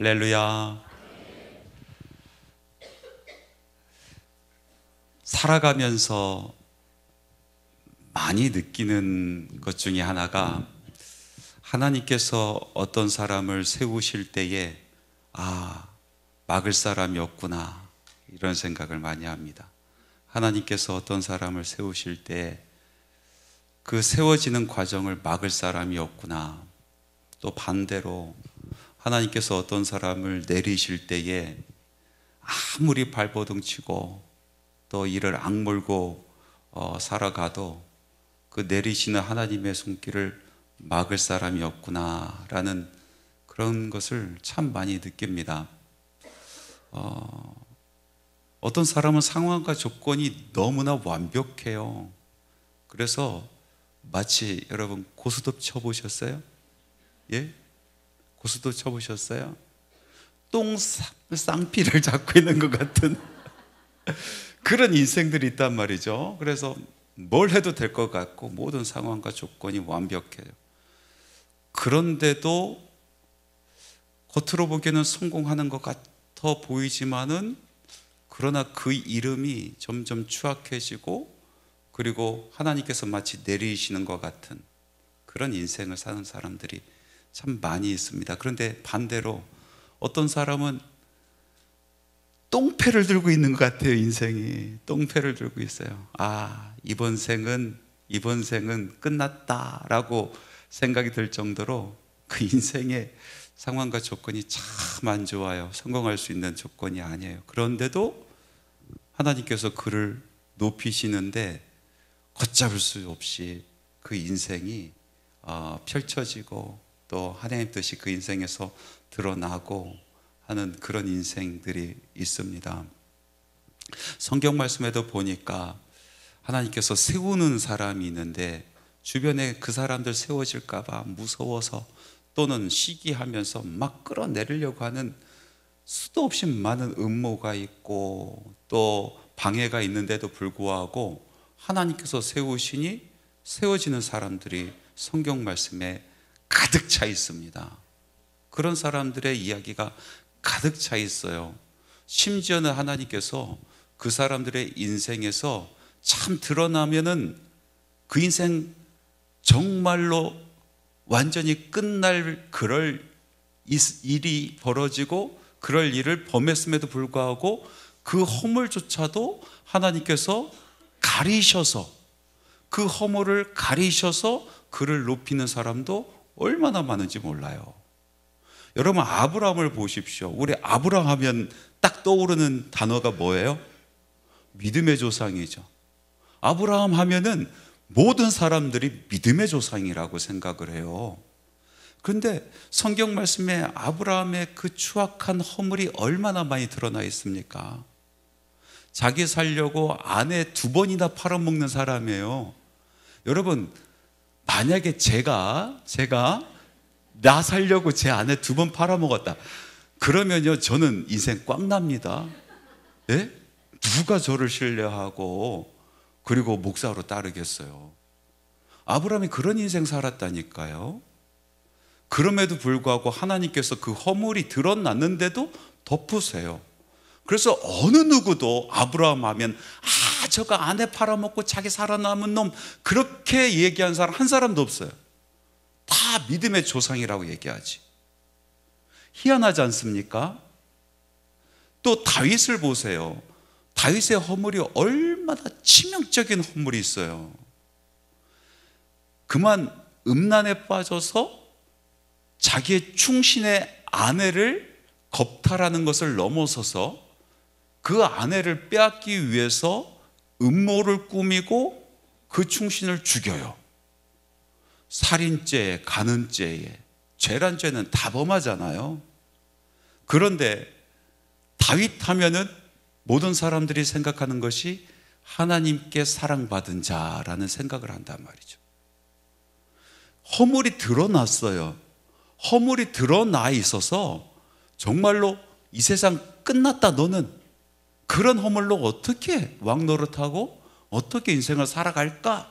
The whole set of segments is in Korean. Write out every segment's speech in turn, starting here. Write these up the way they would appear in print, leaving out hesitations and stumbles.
할렐루야. 살아가면서 많이 느끼는 것 중에 하나가 하나님께서 어떤 사람을 세우실 때에 막을 사람이 없구나, 이런 생각을 많이 합니다. 하나님께서 어떤 사람을 세우실 때 그 세워지는 과정을 막을 사람이 없구나. 또 반대로 하나님께서 어떤 사람을 내리실 때에 아무리 발버둥 치고 또 이를 악물고 살아가도 그 내리시는 하나님의 손길을 막을 사람이 없구나라는 그런 것을 참 많이 느낍니다. 어떤 사람은 상황과 조건이 너무나 완벽해요. 그래서 마치 여러분 고스톱 쳐보셨어요? 예? 고스톱 쳐보셨어요? 쌍피를 잡고 있는 것 같은 그런 인생들이 있단 말이죠. 그래서 뭘 해도 될 것 같고 모든 상황과 조건이 완벽해요. 그런데도 겉으로 보기에는 성공하는 것 같아 보이지만은 그러나 그 이름이 점점 추악해지고 그리고 하나님께서 마치 내리시는 것 같은 그런 인생을 사는 사람들이 참 많이 있습니다. 그런데 반대로 어떤 사람은 똥패를 들고 있는 것 같아요. 인생이 똥패를 들고 있어요. 이번 생은 끝났다라고 생각이 들 정도로 그 인생의 상황과 조건이 참 안 좋아요. 성공할 수 있는 조건이 아니에요. 그런데도 하나님께서 그를 높이시는데 걷잡을 수 없이 그 인생이 펼쳐지고 또 하나님 뜻이 그 인생에서 드러나고 하는 그런 인생들이 있습니다. 성경 말씀에도 보니까 하나님께서 세우는 사람이 있는데 주변에 그 사람들 세워질까 봐 무서워서 또는 시기하면서 막 끌어내리려고 하는 수도 없이 많은 음모가 있고 또 방해가 있는데도 불구하고 하나님께서 세우시니 세워지는 사람들이 성경 말씀에 가득 차 있습니다. 그런 사람들의 이야기가 가득 차 있어요. 심지어는 하나님께서 그 사람들의 인생에서 참 드러나면은 그 인생 정말로 완전히 끝날 그럴 일이 벌어지고 그럴 일을 범했음에도 불구하고 그 허물조차도 하나님께서 가리셔서 그 허물을 가리셔서 그를 높이는 사람도 얼마나 많은지 몰라요. 여러분 아브라함을 보십시오. 우리 아브라함 하면 딱 떠오르는 단어가 뭐예요? 믿음의 조상이죠. 아브라함 하면은 모든 사람들이 믿음의 조상이라고 생각을 해요. 그런데 성경 말씀에 아브라함의 그 추악한 허물이 얼마나 많이 드러나 있습니까? 자기 살려고 아내 2번이나 팔아먹는 사람이에요. 여러분 만약에 제가 나 살려고 제 아내 2번 팔아먹었다 그러면요 저는 인생 꽉 납니다. 예? 누가 저를 신뢰하고 그리고 목사로 따르겠어요? 아브라함이 그런 인생 살았다니까요. 그럼에도 불구하고 하나님께서 그 허물이 드러났는데도 덮으세요. 그래서 어느 누구도 아브라함 하면 저거 아내 팔아먹고 자기 살아남은 놈 그렇게 얘기한 사람 한 사람도 없어요. 다 믿음의 조상이라고 얘기하지. 희한하지 않습니까? 또 다윗을 보세요. 다윗의 허물이 얼마나 치명적인 허물이 있어요. 그만 음란에 빠져서 자기의 충신의 아내를 겁탈하는 것을 넘어서서 그 아내를 빼앗기 위해서 음모를 꾸미고 그 충신을 죽여요. 살인죄, 간음죄에 죄란 죄는 다 범하잖아요. 그런데 다윗 하면은 모든 사람들이 생각하는 것이 하나님께 사랑받은 자라는 생각을 한단 말이죠. 허물이 드러났어요. 허물이 드러나 있어서 정말로 이 세상 끝났다 너는 그런 허물로 어떻게 왕노릇하고 어떻게 인생을 살아갈까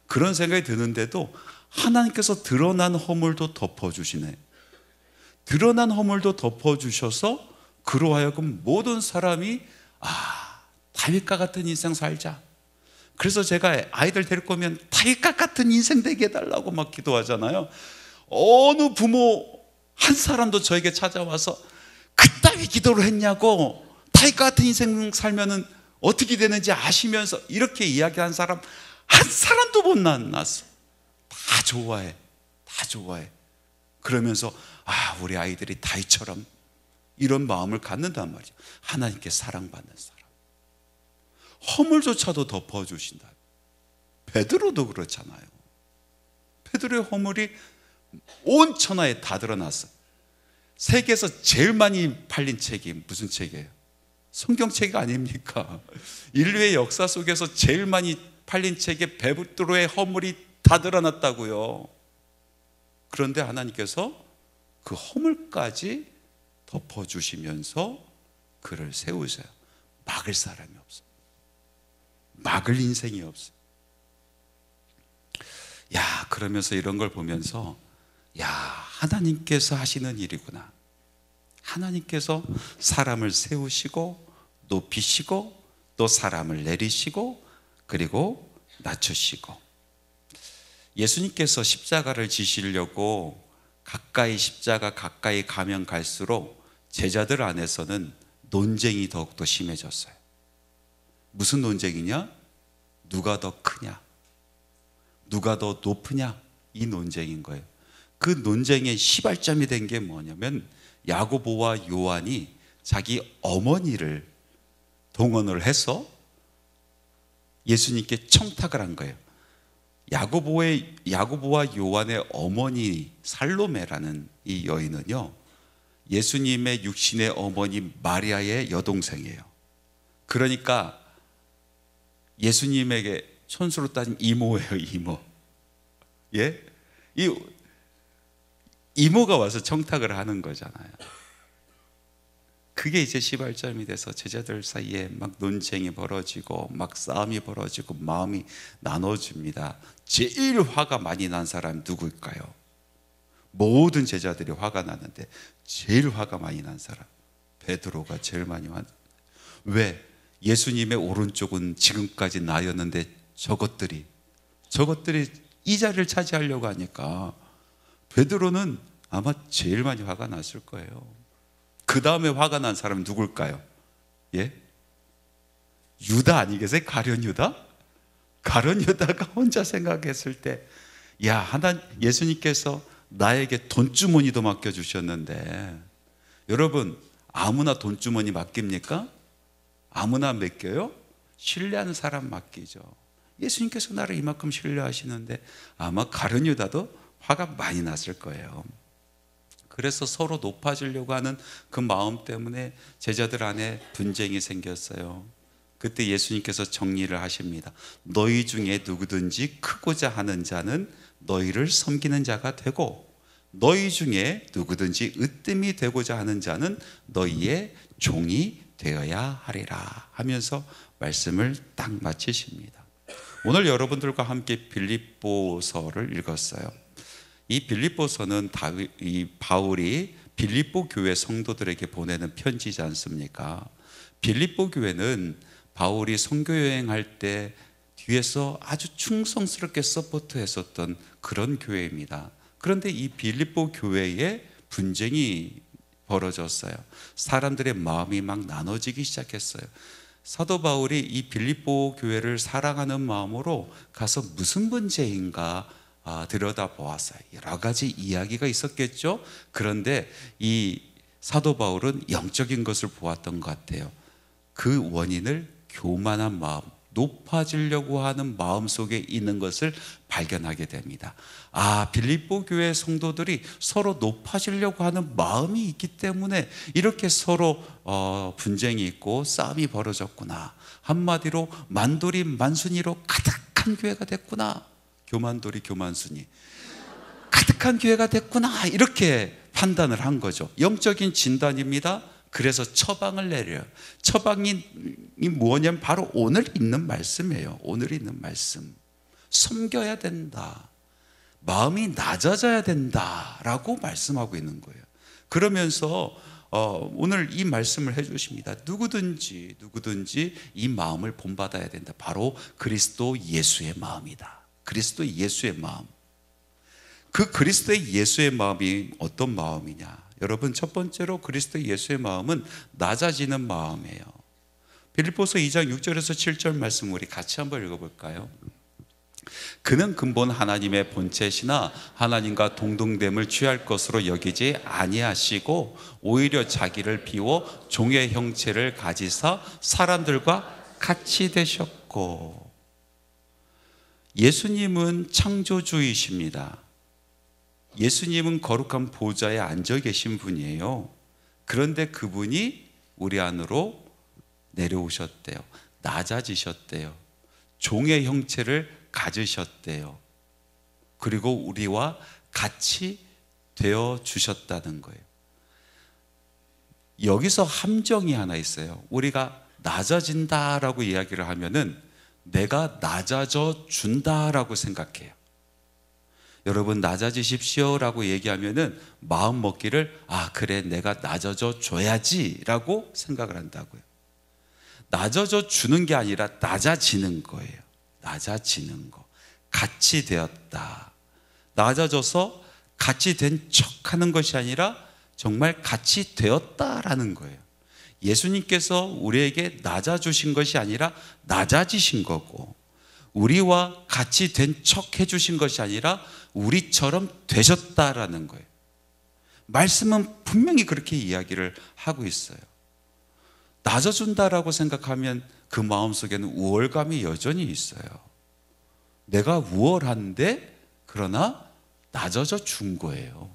그런 생각이 드는데도 하나님께서 드러난 허물도 덮어주시네. 드러난 허물도 덮어주셔서 그로 하여금 모든 사람이 다윗과 같은 인생 살자. 그래서 제가 아이들 데리고 오면 다윗과 같은 인생 되게 해달라고 막 기도하잖아요. 어느 부모 한 사람도 저에게 찾아와서 그따위 기도를 했냐고, 다윗과 같은 인생 살면은 어떻게 되는지 아시면서 이렇게 이야기한 사람 한 사람도 못 만났어. 다 좋아해, 다 좋아해. 그러면서 우리 아이들이 다윗처럼 이런 마음을 갖는단 말이죠. 하나님께 사랑받는 사람, 허물조차도 덮어주신다. 베드로도 그렇잖아요. 베드로의 허물이 온 천하에 다 드러났어. 세계에서 제일 많이 팔린 책이 무슨 책이에요? 성경책 아닙니까? 인류의 역사 속에서 제일 많이 팔린 책에 베드로의 허물이 다 드러났다고요. 그런데 하나님께서 그 허물까지 덮어주시면서 그를 세우세요. 막을 사람이 없어. 막을 인생이 없어. 그러면서 이런 걸 보면서 하나님께서 하시는 일이구나. 하나님께서 사람을 세우시고 높이시고 또 사람을 내리시고 그리고 낮추시고, 예수님께서 십자가를 지시려고 십자가 가까이 가면 갈수록 제자들 안에서는 논쟁이 더욱더 심해졌어요. 무슨 논쟁이냐? 누가 더 크냐? 누가 더 높으냐? 이 논쟁인 거예요. 그 논쟁의 시발점이 된 게 뭐냐면 야고보와 요한이 자기 어머니를 동원을 해서 예수님께 청탁을 한 거예요. 야고보와 요한의 어머니 살로메라는 이 여인은요, 예수님의 육신의 어머니 마리아의 여동생이에요. 그러니까 예수님에게 손수로 따진 이모예요, 이모. 예? 이 이모가 와서 청탁을 하는 거잖아요. 그게 이제 시발점이 돼서 제자들 사이에 막 논쟁이 벌어지고 막 싸움이 벌어지고 마음이 나눠집니다. 제일 화가 많이 난 사람이 누구일까요? 모든 제자들이 화가 나는데 제일 화가 많이 난 사람 베드로가 제일 많이 화났어요. 왜? 예수님의 오른쪽은 지금까지 나였는데 저것들이 이 자리를 차지하려고 하니까 베드로는 아마 제일 많이 화가 났을 거예요. 그 다음에 화가 난 사람은 누굴까요? 예? 유다 아니겠어요? 가룟 유다? 가룟 유다가 혼자 생각했을 때, 예수님께서 나에게 돈주머니도 맡겨주셨는데, 여러분 아무나 돈주머니 맡깁니까? 아무나 맡겨요? 신뢰하는 사람 맡기죠. 예수님께서 나를 이만큼 신뢰하시는데 아마 가룟 유다도 화가 많이 났을 거예요. 그래서 서로 높아지려고 하는 그 마음 때문에 제자들 안에 분쟁이 생겼어요. 그때 예수님께서 정리를 하십니다. 너희 중에 누구든지 크고자 하는 자는 너희를 섬기는 자가 되고, 너희 중에 누구든지 으뜸이 되고자 하는 자는 너희의 종이 되어야 하리라 하면서 말씀을 딱 마치십니다. 오늘 여러분들과 함께 빌립보서를 읽었어요. 이 빌립보서는 바울이 빌립보 교회 성도들에게 보내는 편지지 않습니까? 빌립보 교회는 바울이 선교 여행할 때 뒤에서 아주 충성스럽게 서포트했었던 그런 교회입니다. 그런데 이 빌립보 교회에 분쟁이 벌어졌어요. 사람들의 마음이 막 나눠지기 시작했어요. 사도 바울이 이 빌립보 교회를 사랑하는 마음으로 가서 무슨 문제인가 들여다보았어요. 여러 가지 이야기가 있었겠죠. 그런데 이 사도 바울은 영적인 것을 보았던 것 같아요. 그 원인을 교만한 마음, 높아지려고 하는 마음 속에 있는 것을 발견하게 됩니다. 빌립보 교회 성도들이 서로 높아지려고 하는 마음이 있기 때문에 이렇게 서로 분쟁이 있고 싸움이 벌어졌구나. 한마디로 만돌이 만순이로 가득한 교회가 됐구나. 교만돌이 교만순이 가득한 교회가 됐구나, 이렇게 판단을 한 거죠. 영적인 진단입니다. 그래서 처방을 내려요. 처방이 뭐냐면 바로 오늘 있는 말씀이에요. 오늘 있는 말씀. 섬겨야 된다, 마음이 낮아져야 된다라고 말씀하고 있는 거예요. 그러면서 오늘 이 말씀을 해주십니다. 누구든지 이 마음을 본받아야 된다. 바로 그리스도 예수의 마음이다. 그리스도 예수의 마음. 그 그리스도 예수의 마음이 어떤 마음이냐? 여러분, 첫 번째로 그리스도 예수의 마음은 낮아지는 마음이에요. 빌립보서 2장 6절에서 7절 말씀 우리 같이 한번 읽어볼까요? 그는 근본 하나님의 본체시나 하나님과 동등됨을 취할 것으로 여기지 아니하시고 오히려 자기를 비워 종의 형체를 가지사 사람들과 같이 되셨고. 예수님은 창조주이십니다. 예수님은 거룩한 보좌에 앉아 계신 분이에요. 그런데 그분이 우리 안으로 내려오셨대요. 낮아지셨대요. 종의 형체를 가지셨대요. 그리고 우리와 같이 되어 주셨다는 거예요. 여기서 함정이 하나 있어요. 우리가 낮아진다라고 이야기를 하면은 내가 낮아져 준다라고 생각해요. 여러분, 낮아지십시오라고 얘기하면은 마음 먹기를 그래, 내가 낮아져 줘야지라고 생각을 한다고요. 낮아져 주는 게 아니라 낮아지는 거예요. 낮아지는 거. 같이 되었다. 낮아져서 같이 된 척하는 것이 아니라 정말 같이 되었다라는 거예요. 예수님께서 우리에게 낮아주신 것이 아니라 낮아지신 거고, 우리와 같이 된 척 해주신 것이 아니라 우리처럼 되셨다라는 거예요. 말씀은 분명히 그렇게 이야기를 하고 있어요. 낮아준다라고 생각하면 그 마음속에는 우월감이 여전히 있어요. 내가 우월한데 그러나 낮아져 준 거예요.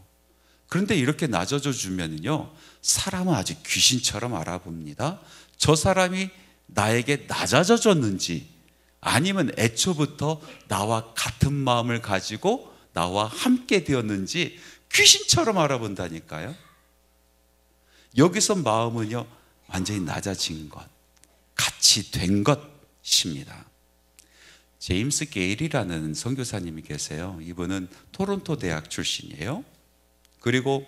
그런데 이렇게 낮아져 주면요, 사람은 아주 귀신처럼 알아봅니다. 저 사람이 나에게 낮아져 줬는지 아니면 애초부터 나와 같은 마음을 가지고 나와 함께 되었는지 귀신처럼 알아본다니까요. 여기서 마음은요, 완전히 낮아진 것, 같이 된 것입니다. 제임스 게일이라는 선교사님이 계세요. 이분은 토론토 대학 출신이에요. 그리고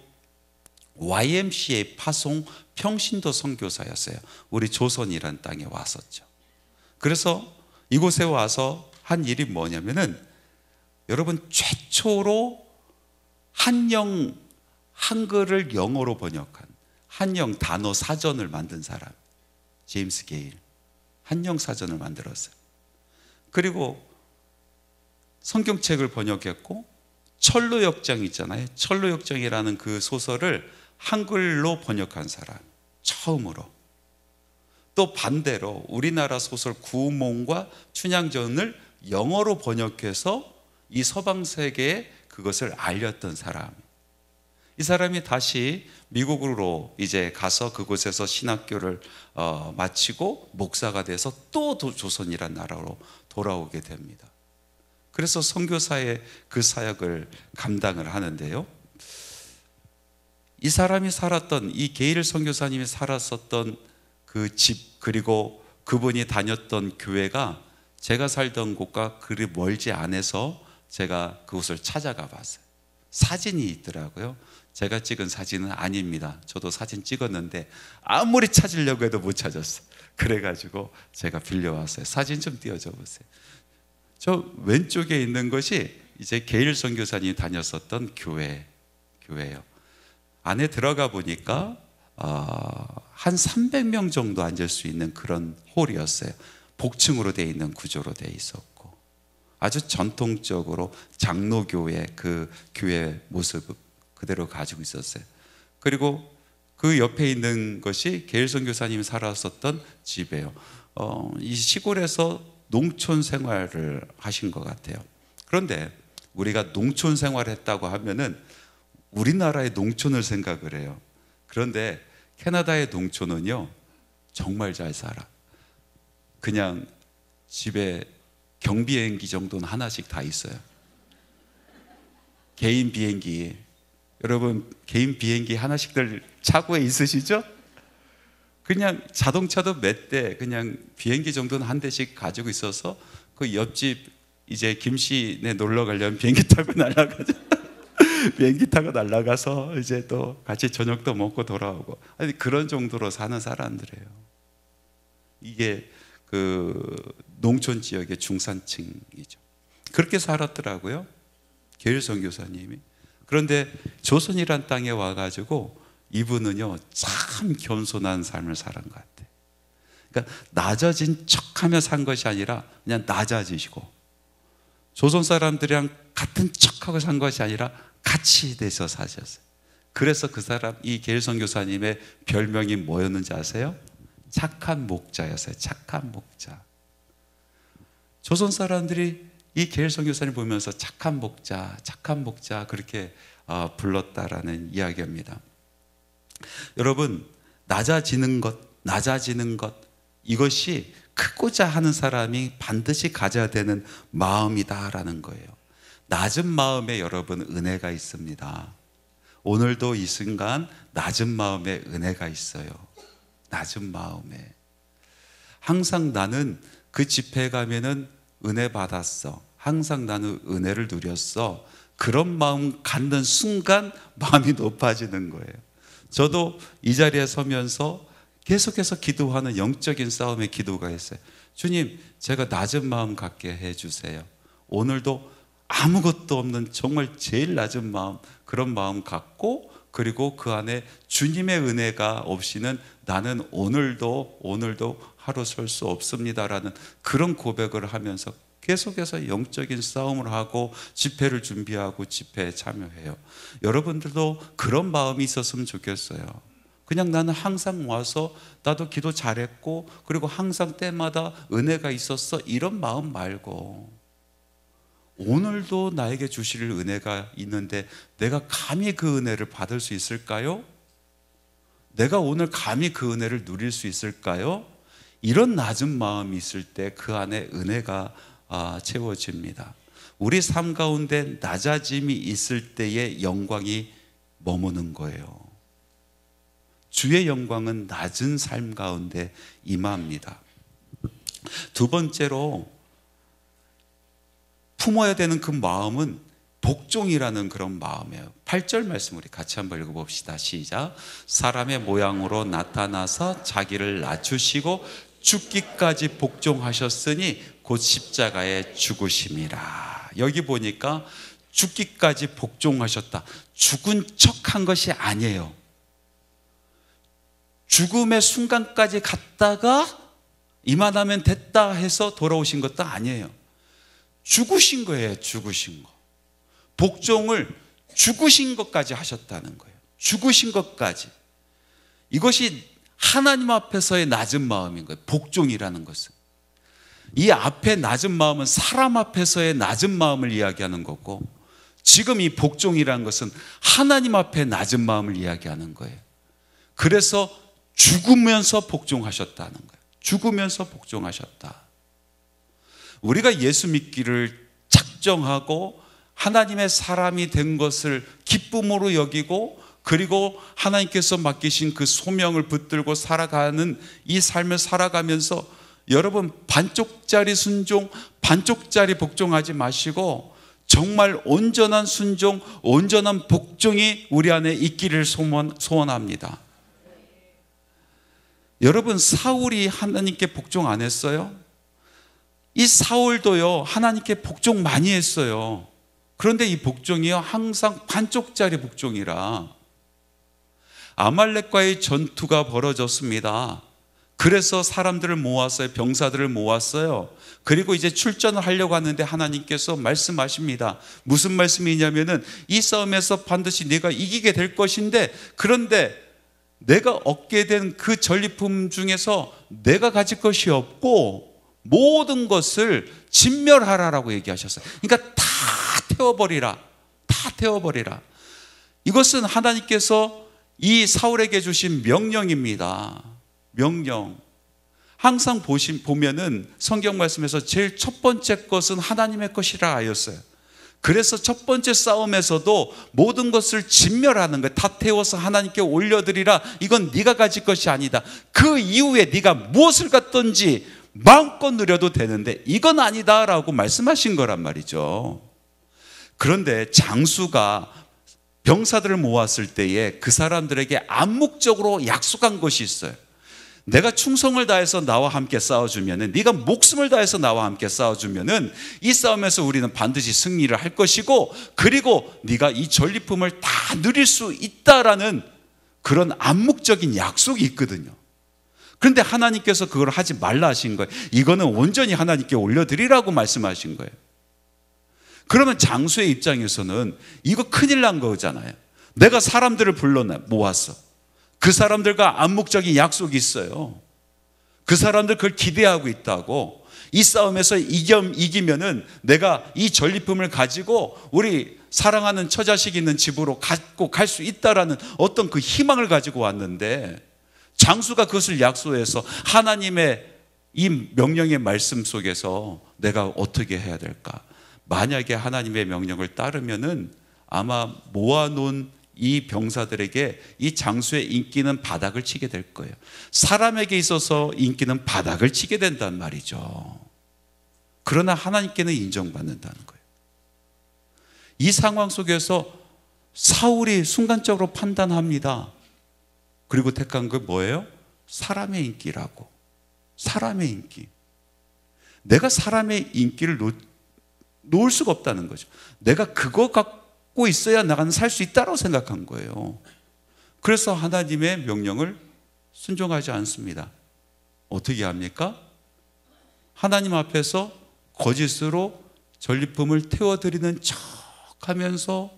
YMCA 파송 평신도 선교사였어요. 우리 조선이란 땅에 왔었죠. 그래서 이곳에 와서 한 일이 뭐냐면은, 여러분, 최초로 한글을 영어로 번역한 한영 단어 사전을 만든 사람, 제임스 게일. 한영 사전을 만들었어요. 그리고 성경책을 번역했고, 철로역정 있잖아요. 철로역정이라는 그 소설을 한글로 번역한 사람, 처음으로. 또 반대로 우리나라 소설 구몽과 춘향전을 영어로 번역해서 이 서방 세계에 그것을 알렸던 사람. 이 사람이 다시 미국으로 이제 가서 그곳에서 신학교를 마치고 목사가 돼서 또 조선이란 나라로 돌아오게 됩니다. 그래서 선교사의 그 사역을 감당을 하는데요, 이 사람이 살았던, 이 게일 선교사님이 살았었던 그 집, 그리고 그분이 다녔던 교회가 제가 살던 곳과 그리 멀지 않아서 제가 그곳을 찾아가 봤어요. 사진이 있더라고요. 제가 찍은 사진은 아닙니다. 저도 사진 찍었는데 아무리 찾으려고 해도 못 찾았어요. 그래가지고 제가 빌려왔어요. 사진 좀 띄워줘 보세요. 저 왼쪽에 있는 것이 이제 게일 선교사님이 다녔었던 교회예요. 안에 들어가 보니까 한 300명 정도 앉을 수 있는 그런 홀이었어요. 복층으로 되어 있는 구조로 되어 있었고, 아주 전통적으로 장로교회 그 교회 모습 그대로 가지고 있었어요. 그리고 그 옆에 있는 것이 게일 선교사님이 살았었던 집이에요. 이 시골에서 농촌 생활을 하신 것 같아요. 그런데 우리가 농촌 생활을 했다고 하면은 우리나라의 농촌을 생각을 해요. 그런데 캐나다의 농촌은요, 정말 잘 살아. 그냥 집에 경비행기 정도는 하나씩 다 있어요. 개인 비행기. 여러분, 개인 비행기 하나씩들 차고에 있으시죠? 그냥 자동차도 몇 대, 그냥 비행기 정도는 한 대씩 가지고 있어서 그 옆집 이제 김씨네 놀러 가려면 비행기 타고 날아가죠. 비행기 타고 날아가서 이제 또 같이 저녁도 먹고 돌아오고, 아니 그런 정도로 사는 사람들이에요. 이게 그 농촌 지역의 중산층이죠. 그렇게 살았더라고요, 게일 선교사님이. 그런데 조선이란 땅에 와가지고 이분은요 참 겸손한 삶을 살은 것 같아요. 그러니까 낮아진 척하며 산 것이 아니라 그냥 낮아지시고, 조선 사람들이랑 같은 척하고 산 것이 아니라 같이 돼서 사셨어요. 그래서 그 사람, 이 게일 선교사님의 별명이 뭐였는지 아세요? 착한 목자였어요. 착한 목자. 조선 사람들이 이 게일 선교사님 보면서 착한 목자, 착한 목자 그렇게 불렀다라는 이야기입니다. 여러분, 낮아지는 것, 이것이 크고자 하는 사람이 반드시 가져야 되는 마음이다라는 거예요. 낮은 마음에 여러분 은혜가 있습니다. 오늘도 이 순간 낮은 마음에 은혜가 있어요. 낮은 마음에. 항상 나는 그 집회에 가면은 은혜 받았어. 항상 나는 은혜를 누렸어. 그런 마음 갖는 순간 마음이 높아지는 거예요. 저도 이 자리에 서면서 계속해서 기도하는 영적인 싸움의 기도가 있어요. 주님, 제가 낮은 마음 갖게 해주세요. 오늘도 아무것도 없는 정말 제일 낮은 마음, 그런 마음 갖고, 그리고 그 안에 주님의 은혜가 없이는 나는 오늘도 하루 설 수 없습니다라는 그런 고백을 하면서 계속해서 영적인 싸움을 하고 집회를 준비하고 집회에 참여해요. 여러분들도 그런 마음이 있었으면 좋겠어요. 그냥 나는 항상 와서 나도 기도 잘했고, 그리고 항상 때마다 은혜가 있었어, 이런 마음 말고, 오늘도 나에게 주실 은혜가 있는데 내가 감히 그 은혜를 받을 수 있을까요? 내가 오늘 감히 그 은혜를 누릴 수 있을까요? 이런 낮은 마음이 있을 때 그 안에 은혜가 채워집니다. 우리 삶 가운데 낮아짐이 있을 때의 영광이 머무는 거예요. 주의 영광은 낮은 삶 가운데 임합니다. 두 번째로 품어야 되는 그 마음은 복종이라는 그런 마음이에요. 8절 말씀 우리 같이 한번 읽어봅시다. 시작. 사람의 모양으로 나타나서 자기를 낮추시고 죽기까지 복종하셨으니 곧 십자가에 죽으심이라. 여기 보니까 죽기까지 복종하셨다. 죽은 척한 것이 아니에요. 죽음의 순간까지 갔다가 이만하면 됐다 해서 돌아오신 것도 아니에요. 죽으신 거예요. 죽으신 거. 복종을 죽으신 것까지 하셨다는 거예요. 죽으신 것까지. 이것이 하나님 앞에서의 낮은 마음인 거예요. 복종이라는 것은. 이 앞에 낮은 마음은 사람 앞에서의 낮은 마음을 이야기하는 거고, 지금 이 복종이라는 것은 하나님 앞에 낮은 마음을 이야기하는 거예요. 그래서 죽으면서 복종하셨다는 거예요. 죽으면서 복종하셨다. 우리가 예수 믿기를 작정하고 하나님의 사람이 된 것을 기쁨으로 여기고, 그리고 하나님께서 맡기신 그 소명을 붙들고 살아가는 이 삶을 살아가면서 여러분, 반쪽짜리 순종, 반쪽짜리 복종하지 마시고 정말 온전한 순종, 온전한 복종이 우리 안에 있기를 소원합니다. 여러분, 사울이 하나님께 복종 안 했어요? 이 사울도요, 하나님께 복종 많이 했어요. 그런데 이 복종이요, 항상 반쪽짜리 복종이라 아말렉과의 전투가 벌어졌습니다. 그래서 사람들을 모았어요. 병사들을 모았어요. 그리고 이제 출전을 하려고 하는데 하나님께서 말씀하십니다. 무슨 말씀이냐면은 이 싸움에서 반드시 네가 이기게 될 것인데, 그런데 내가 얻게 된 그 전리품 중에서 내가 가질 것이 없고 모든 것을 진멸하라라고 얘기하셨어요. 그러니까 다 태워버리라. 다 태워버리라. 이것은 하나님께서 이 사울에게 주신 명령입니다. 명령. 항상 보면은 성경 말씀에서 제일 첫 번째 것은 하나님의 것이라 하였어요. 그래서 첫 번째 싸움에서도 모든 것을 진멸하는 거예요. 다 태워서 하나님께 올려드리라. 이건 네가 가질 것이 아니다. 그 이후에 네가 무엇을 갖든지 마음껏 누려도 되는데 이건 아니다라고 말씀하신 거란 말이죠. 그런데 장수가 병사들을 모았을 때에 그 사람들에게 암묵적으로 약속한 것이 있어요. 내가 충성을 다해서 나와 함께 싸워주면은, 네가 목숨을 다해서 나와 함께 싸워주면은 이 싸움에서 우리는 반드시 승리를 할 것이고, 그리고 네가 이 전리품을 다 누릴 수 있다라는 그런 암묵적인 약속이 있거든요. 그런데 하나님께서 그걸 하지 말라 하신 거예요. 이거는 온전히 하나님께 올려드리라고 말씀하신 거예요. 그러면 장수의 입장에서는 이거 큰일 난 거잖아요. 내가 사람들을 불러 모았어. 그 사람들과 암묵적인 약속이 있어요. 그 사람들 그걸 기대하고 있다고. 이 싸움에서 이기면은 내가 이 전리품을 가지고 우리 사랑하는 처자식 있는 집으로 갖고 갈 수 있다라는 어떤 그 희망을 가지고 왔는데, 장수가 그것을 약속해서 하나님의 이 명령의 말씀 속에서 내가 어떻게 해야 될까? 만약에 하나님의 명령을 따르면은 아마 모아놓은 이 병사들에게 이 장수의 인기는 바닥을 치게 될 거예요. 사람에게 있어서 인기는 바닥을 치게 된단 말이죠. 그러나 하나님께는 인정받는다는 거예요. 이 상황 속에서 사울이 순간적으로 판단합니다. 그리고 택한 게 뭐예요? 사람의 인기라고. 사람의 인기. 내가 사람의 인기를 놓을 수가 없다는 거죠. 내가 그거 갖고 있어야 나는 살 수 있다고 생각한 거예요. 그래서 하나님의 명령을 순종하지 않습니다. 어떻게 합니까? 하나님 앞에서 거짓으로 전리품을 태워드리는 척 하면서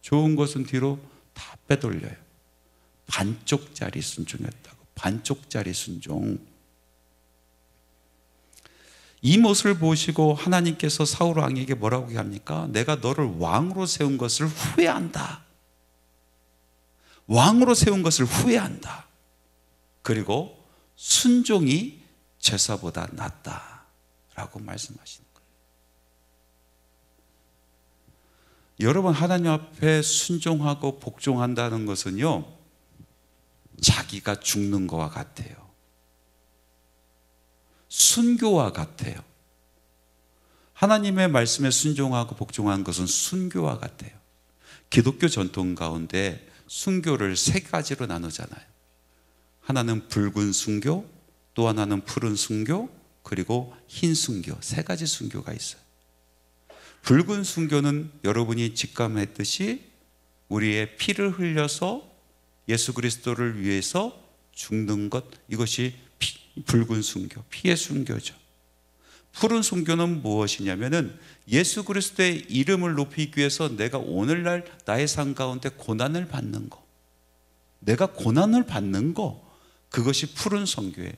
좋은 것은 뒤로 다 빼돌려요. 반쪽짜리 순종했다고. 반쪽짜리 순종. 이 모습을 보시고 하나님께서 사울 왕에게 뭐라고 합니까? 내가 너를 왕으로 세운 것을 후회한다. 왕으로 세운 것을 후회한다. 그리고 순종이 제사보다 낫다라고 말씀하시는 거예요. 여러분, 하나님 앞에 순종하고 복종한다는 것은요, 자기가 죽는 것과 같아요. 순교와 같아요. 하나님의 말씀에 순종하고 복종하는 것은 순교와 같아요. 기독교 전통 가운데 순교를 세 가지로 나누잖아요. 하나는 붉은 순교, 또 하나는 푸른 순교, 그리고 흰 순교. 세 가지 순교가 있어요. 붉은 순교는 여러분이 직감했듯이 우리의 피를 흘려서 예수 그리스도를 위해서 죽는 것, 이것이 붉은 순교, 피의 순교죠. 푸른 순교는 무엇이냐면은 예수 그리스도의 이름을 높이기 위해서 내가 오늘날 나의 삶 가운데 고난을 받는 거, 내가 고난을 받는 거, 그것이 푸른 순교예요.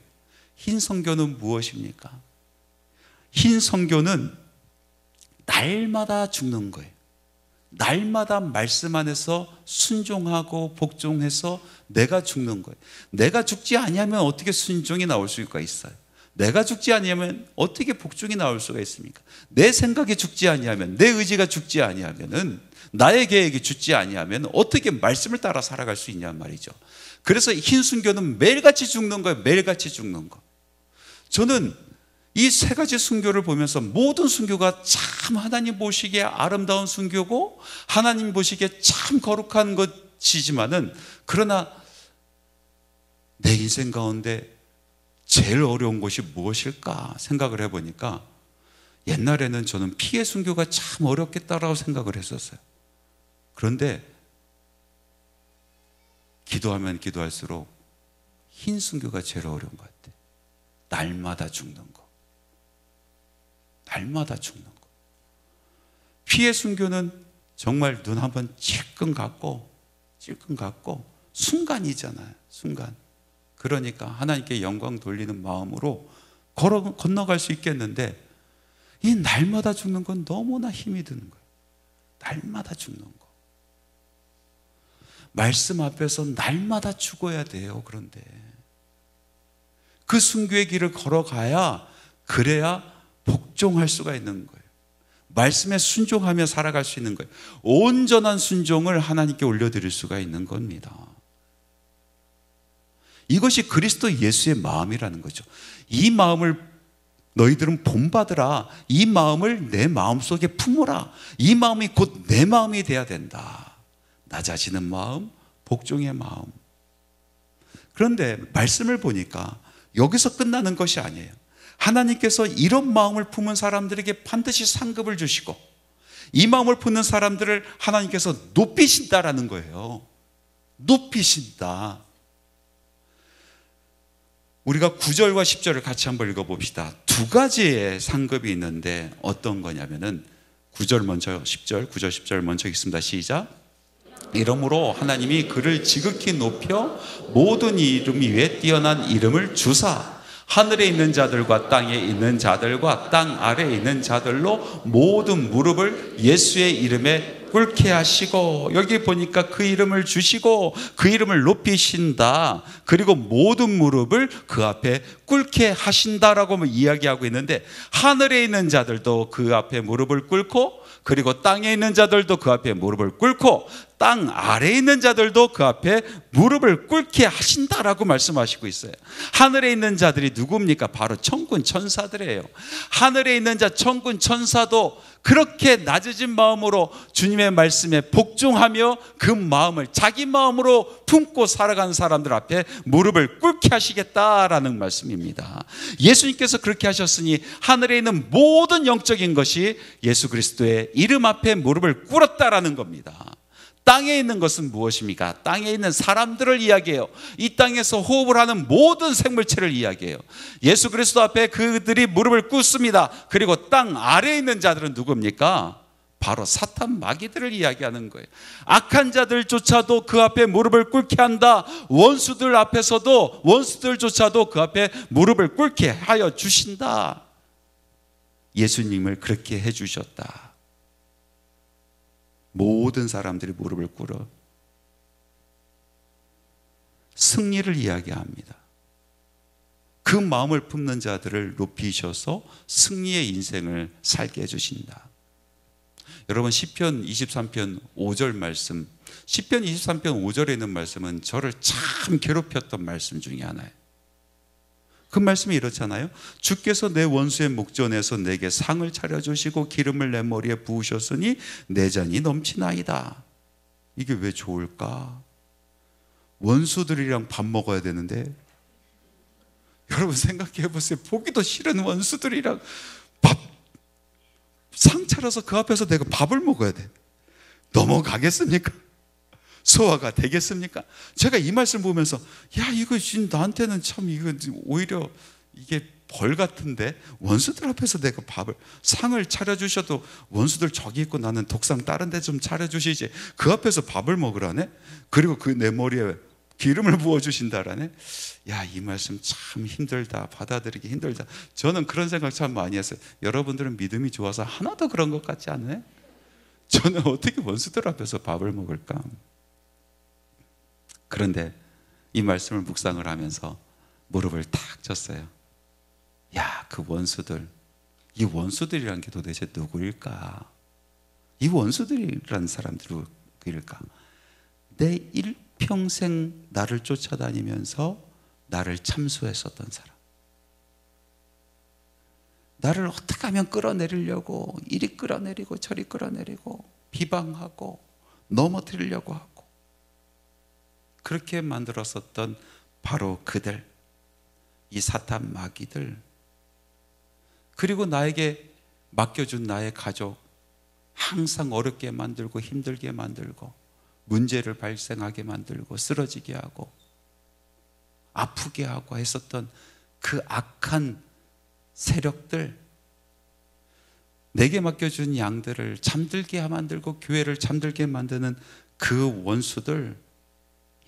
흰 순교는 무엇입니까? 흰 순교는 날마다 죽는 거예요. 날마다 말씀 안에서 순종하고 복종해서 내가 죽는 거예요. 내가 죽지 아니하면 어떻게 순종이 나올 수가 있어요? 내가 죽지 아니하면 어떻게 복종이 나올 수가 있습니까? 내 생각이 죽지 아니하면, 내 의지가 죽지 아니하면은, 나의 계획이 죽지 아니하면 어떻게 말씀을 따라 살아갈 수 있냔 말이죠. 그래서 흰 순교는 매일같이 죽는 거예요. 매일같이 죽는 거. 저는 이 세 가지 순교를 보면서 모든 순교가 참 하나님 보시기에 아름다운 순교고 하나님 보시기에 참 거룩한 것이지만은, 그러나 내 인생 가운데 제일 어려운 것이 무엇일까 생각을 해보니까, 옛날에는 저는 피의 순교가 참 어렵겠다라고 생각을 했었어요. 그런데 기도하면 기도할수록 흰 순교가 제일 어려운 것 같아요. 날마다 죽는 거. 날마다 죽는 거. 피의 순교는 정말 눈 한번 찔끔 감고 순간이잖아요. 순간. 그러니까 하나님께 영광 돌리는 마음으로 건너갈 수 있겠는데, 이 날마다 죽는 건 너무나 힘이 드는 거예요. 날마다 죽는 거. 말씀 앞에서 날마다 죽어야 돼요. 그런데 그 순교의 길을 걸어가야, 그래야 복종할 수가 있는 거예요. 말씀에 순종하며 살아갈 수 있는 거예요. 온전한 순종을 하나님께 올려드릴 수가 있는 겁니다. 이것이 그리스도 예수의 마음이라는 거죠. 이 마음을 너희들은 본받으라. 이 마음을 내 마음속에 품으라. 이 마음이 곧 내 마음이 돼야 된다. 낮아지는 마음, 복종의 마음. 그런데 말씀을 보니까 여기서 끝나는 것이 아니에요. 하나님께서 이런 마음을 품은 사람들에게 반드시 상급을 주시고 이 마음을 품는 사람들을 하나님께서 높이신다라는 거예요. 높이신다. 우리가 9절과 10절을 같이 한번 읽어봅시다. 두 가지의 상급이 있는데 어떤 거냐면은 9절 먼저 10절, 9절 10절 먼저 읽습니다. 시작. 이러므로 하나님이 그를 지극히 높여 모든 이름 위에 뛰어난 이름을 주사 하늘에 있는 자들과 땅에 있는 자들과 땅 아래에 있는 자들로 모든 무릎을 예수의 이름에 꿇게 하시고, 여기 보니까 그 이름을 주시고 그 이름을 높이신다. 그리고 모든 무릎을 그 앞에 꿇게 하신다라고 이야기하고 있는데, 하늘에 있는 자들도 그 앞에 무릎을 꿇고, 그리고 땅에 있는 자들도 그 앞에 무릎을 꿇고, 땅 아래에 있는 자들도 그 앞에 무릎을 꿇게 하신다라고 말씀하시고 있어요. 하늘에 있는 자들이 누굽니까? 바로 천군 천사들이에요. 하늘에 있는 자 천군 천사도 그렇게 낮아진 마음으로 주님의 말씀에 복종하며 그 마음을 자기 마음으로 품고 살아가는 사람들 앞에 무릎을 꿇게 하시겠다라는 말씀입니다. 예수님께서 그렇게 하셨으니 하늘에 있는 모든 영적인 것이 예수 그리스도의 이름 앞에 무릎을 꿇었다라는 겁니다. 땅에 있는 것은 무엇입니까? 땅에 있는 사람들을 이야기해요. 이 땅에서 호흡을 하는 모든 생물체를 이야기해요. 예수 그리스도 앞에 그들이 무릎을 꿇습니다. 그리고 땅 아래에 있는 자들은 누굽니까? 바로 사탄 마귀들을 이야기하는 거예요. 악한 자들조차도 그 앞에 무릎을 꿇게 한다. 원수들 앞에서도, 원수들조차도 그 앞에 무릎을 꿇게 하여 주신다. 예수님을 그렇게 해주셨다. 모든 사람들이 무릎을 꿇어 승리를 이야기합니다. 그 마음을 품는 자들을 높이셔서 승리의 인생을 살게 해주신다. 여러분, 시편 23편 5절 말씀, 시편 23편 5절에 있는 말씀은 저를 참 괴롭혔던 말씀 중에 하나예요. 그 말씀이 이렇잖아요. 주께서 내 원수의 목전에서 내게 상을 차려주시고 기름을 내 머리에 부으셨으니 내 잔이 넘치나이다. 이게 왜 좋을까? 원수들이랑 밥 먹어야 되는데, 여러분 생각해 보세요. 보기도 싫은 원수들이랑 상 차려서 그 앞에서 내가 밥을 먹어야 돼. 넘어가겠습니까? 소화가 되겠습니까? 제가 이 말씀 보면서, 야, 이거 나한테는 참 이거 오히려 이게 벌 같은데, 원수들 앞에서 내가 상을 차려주셔도 원수들 저기 있고 나는 독상 다른 데 좀 차려주시지, 그 앞에서 밥을 먹으라네? 그리고 그 내 머리에 기름을 부어주신다라네? 야, 이 말씀 참 힘들다. 받아들이기 힘들다. 저는 그런 생각 참 많이 했어요. 여러분들은 믿음이 좋아서 하나도 그런 것 같지 않아요? 저는 어떻게 원수들 앞에서 밥을 먹을까? 그런데 이 말씀을 묵상을 하면서 무릎을 탁 쳤어요. 야, 그 원수들, 이 원수들이란 게 도대체 누구일까? 이 원수들이란 사람들이 누구일까? 내 일평생 나를 쫓아다니면서 나를 참수했었던 사람, 나를 어떻게 하면 끌어내리려고 이리 끌어내리고 저리 끌어내리고 비방하고 넘어뜨리려고 하고 그렇게 만들었었던 바로 그들, 이 사탄 마귀들, 그리고 나에게 맡겨준 나의 가족, 항상 어렵게 만들고 힘들게 만들고 문제를 발생하게 만들고 쓰러지게 하고 아프게 하고 했었던 그 악한 세력들, 내게 맡겨준 양들을 잠들게 만들고 교회를 잠들게 만드는 그 원수들,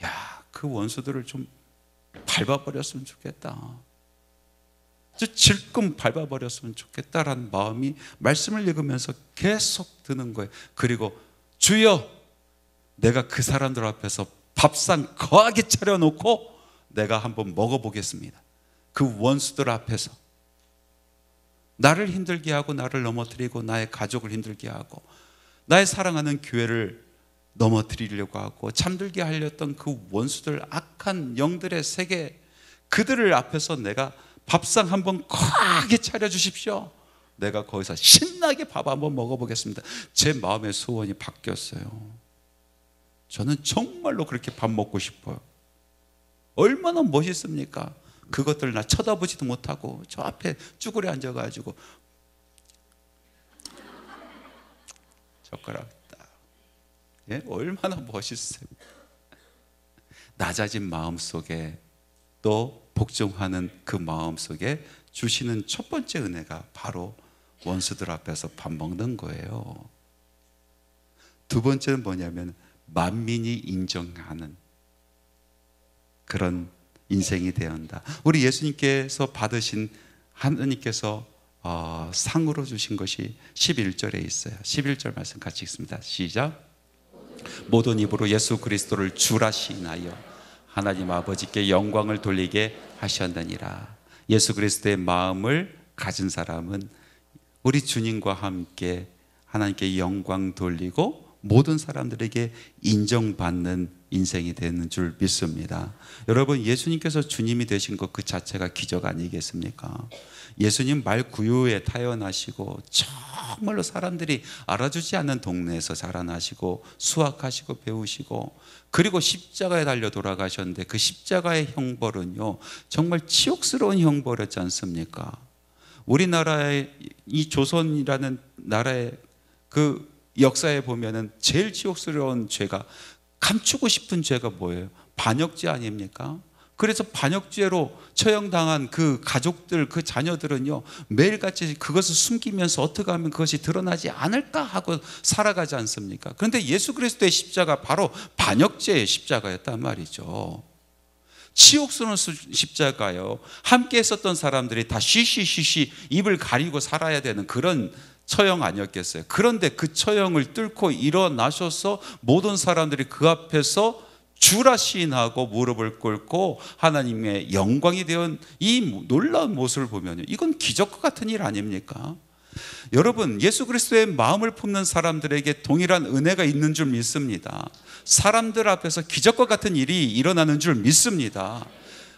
야, 그 원수들을 좀 밟아버렸으면 좋겠다. 질끔 밟아버렸으면 좋겠다라는 마음이 말씀을 읽으면서 계속 드는 거예요. 그리고 주여, 내가 그 사람들 앞에서 밥상 거하게 차려놓고 내가 한번 먹어보겠습니다. 그 원수들 앞에서 나를 힘들게 하고 나를 넘어뜨리고 나의 가족을 힘들게 하고 나의 사랑하는 교회를 넘어뜨리려고 하고 잠들게 하려던 그 원수들, 악한 영들의 세계, 그들을 앞에서 내가 밥상 한번 거하게 차려주십시오. 내가 거기서 신나게 밥 한번 먹어보겠습니다. 제 마음의 소원이 바뀌었어요. 저는 정말로 그렇게 밥 먹고 싶어요. 얼마나 멋있습니까? 그것들 나 쳐다보지도 못하고 저 앞에 쭈그려 앉아가지고 젓가락 딱. 예? 얼마나 멋있어요. 낮아진 마음 속에 또 복종하는 그 마음 속에 주시는 첫 번째 은혜가 바로 원수들 앞에서 밥 먹는 거예요. 두 번째는 뭐냐면 만민이 인정하는 그런 인생이 되어야 한다. 우리 예수님께서 받으신 하나님께서 상으로 주신 것이 11절에 있어요. 11절 말씀 같이 읽습니다. 시작. 모든 입으로 예수 그리스도를 주라 시인하여 하나님 아버지께 영광을 돌리게 하셨느니라. 예수 그리스도의 마음을 가진 사람은 우리 주님과 함께 하나님께 영광 돌리고 모든 사람들에게 인정받는 인생이 되는 줄 믿습니다. 여러분, 예수님께서 주님이 되신 것 그 자체가 기적 아니겠습니까? 예수님 말구유에 태어나시고 정말로 사람들이 알아주지 않는 동네에서 자라나시고 수학하시고 배우시고 그리고 십자가에 달려 돌아가셨는데 그 십자가의 형벌은요 정말 치욕스러운 형벌이었지 않습니까? 우리나라의 이 조선이라는 나라의 그 역사에 보면은 제일 치욕스러운 죄가, 감추고 싶은 죄가 뭐예요? 반역죄 아닙니까? 그래서 반역죄로 처형당한 그 가족들, 그 자녀들은요 매일같이 그것을 숨기면서 어떻게 하면 그것이 드러나지 않을까 하고 살아가지 않습니까? 그런데 예수 그리스도의 십자가 바로 반역죄의 십자가였단 말이죠. 치욕스러운 십자가요. 함께 했었던 사람들이 다 쉬쉬쉬쉬 입을 가리고 살아야 되는 그런 처형 아니었겠어요? 그런데 그 처형을 뚫고 일어나셔서 모든 사람들이 그 앞에서 주라 시인하고 무릎을 꿇고 하나님의 영광이 되은 이 놀라운 모습을 보면요, 이건 기적과 같은 일 아닙니까? 여러분, 예수 그리스도의 마음을 품는 사람들에게 동일한 은혜가 있는 줄 믿습니다. 사람들 앞에서 기적과 같은 일이 일어나는 줄 믿습니다.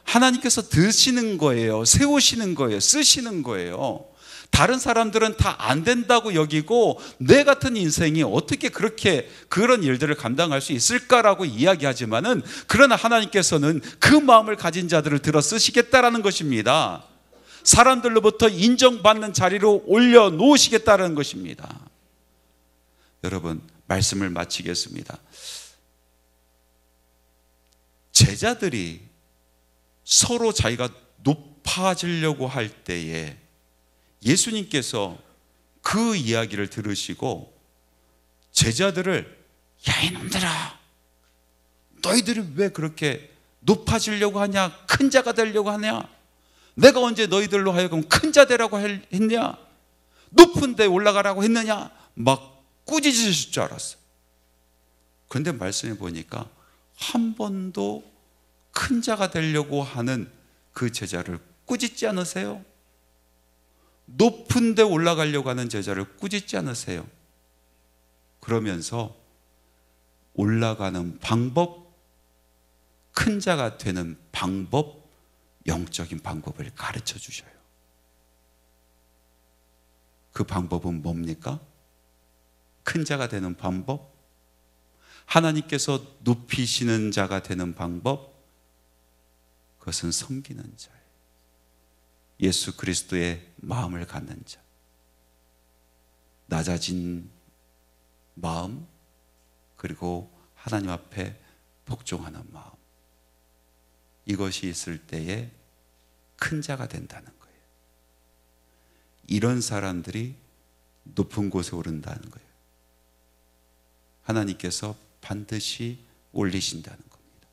하나님께서 드시는 거예요. 세우시는 거예요. 쓰시는 거예요. 다른 사람들은 다 안 된다고 여기고 내 같은 인생이 어떻게 그렇게 그런 일들을 감당할 수 있을까라고 이야기하지만은, 그러나 하나님께서는 그 마음을 가진 자들을 들어 쓰시겠다라는 것입니다. 사람들로부터 인정받는 자리로 올려놓으시겠다는 것입니다. 여러분, 말씀을 마치겠습니다. 제자들이 서로 자기가 높아지려고 할 때에 예수님께서 그 이야기를 들으시고 제자들을, 야 이놈들아, 너희들이 왜 그렇게 높아지려고 하냐, 큰 자가 되려고 하냐, 내가 언제 너희들로 하여금 큰 자 되라고 했냐, 높은 데 올라가라고 했느냐, 막 꾸짖으실 줄 알았어요. 그런데 말씀해 보니까 한 번도 큰 자가 되려고 하는 그 제자를 꾸짖지 않으세요? 높은 데 올라가려고 하는 제자를 꾸짖지 않으세요? 그러면서 올라가는 방법, 큰 자가 되는 방법, 영적인 방법을 가르쳐 주셔요. 그 방법은 뭡니까? 큰 자가 되는 방법, 하나님께서 높이시는 자가 되는 방법, 그것은 섬기는 자예요. 예수 그리스도의 마음을 갖는 자, 낮아진 마음, 그리고 하나님 앞에 복종하는 마음, 이것이 있을 때에 큰 자가 된다는 거예요. 이런 사람들이 높은 곳에 오른다는 거예요. 하나님께서 반드시 올리신다는 겁니다.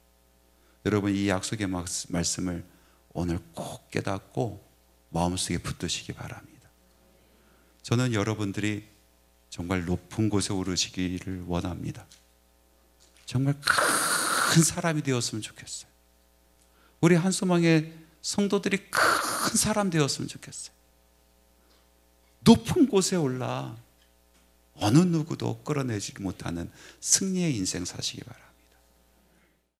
여러분, 이 약속의 말씀을 오늘 꼭 깨닫고 마음속에 붙드시기 바랍니다. 저는 여러분들이 정말 높은 곳에 오르시기를 원합니다. 정말 큰 사람이 되었으면 좋겠어요. 우리 한소망의 성도들이 큰 사람 되었으면 좋겠어요. 높은 곳에 올라 어느 누구도 끌어내지 못하는 승리의 인생 사시기 바랍니다.